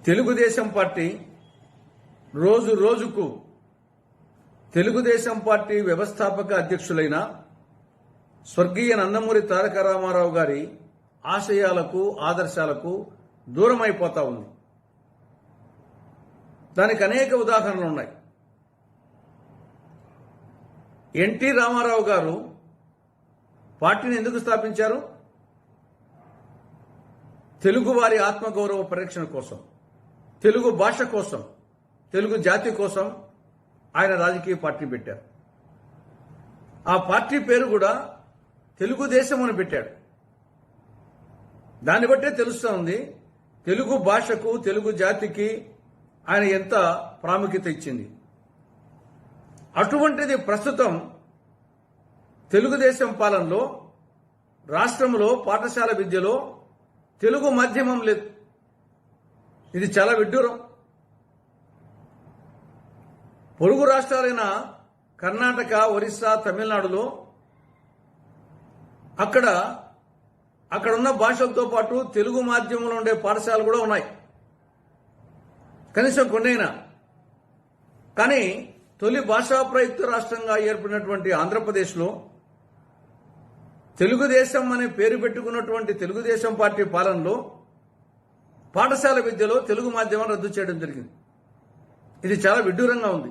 Telugu Desam party రోజు రోజుకు Telugu Desam party వ్యవస్థాపక అధ్యక్షులైన స్వర్గీయ నందమూరి తారక రామారావు గారి ఆశయాలకు ఆదర్శాలకు దూరమైపోతా ఉంది. దానికి అనేక ఉదాహరణలు ఉన్నాయి. ఎన్టీ రామారావు గారు పార్టీని ఎందుకు స్థాపించారు? తెలుగు వారి ఆత్మగౌరవ పరిరక్షణ కోసం, తెలుగు భాష కోసం, తెలుగు జాతి కోసం ఆయన రాజకీయ పార్టీ పెట్టారు. ఆ పార్టీ పేరు కూడా తెలుగుదేశం అని పెట్టాడు. దాన్ని బట్టే తెలుస్తూ ఉంది తెలుగు భాషకు, తెలుగు జాతికి ఆయన ఎంత ప్రాముఖ్యత ఇచ్చింది. అటువంటిది ప్రస్తుతం తెలుగుదేశం పాలనలో రాష్ట్రంలో పాఠశాల విద్యలో తెలుగు మాధ్యమం లేదు. ఇది చాలా విడ్డూరం. పొరుగు రాష్ట్రాలైన కర్ణాటక, ఒరిస్సా, తమిళనాడులో అక్కడున్న భాషలతో పాటు తెలుగు మాధ్యమంలో ఉండే పాఠశాలలు కూడా ఉన్నాయి, కనీసం కొన్నైనా. కానీ తొలి భాషా ప్రయుక్త రాష్ట్రంగా ఏర్పడినటువంటి ఆంధ్రప్రదేశ్లో తెలుగుదేశం అనే పేరు పెట్టుకున్నటువంటి తెలుగుదేశం పార్టీ పాలనలో పాఠశాల విద్యలో తెలుగు మాధ్యమం రద్దు చేయడం జరిగింది. ఇది చాలా విడ్డూరంగా ఉంది.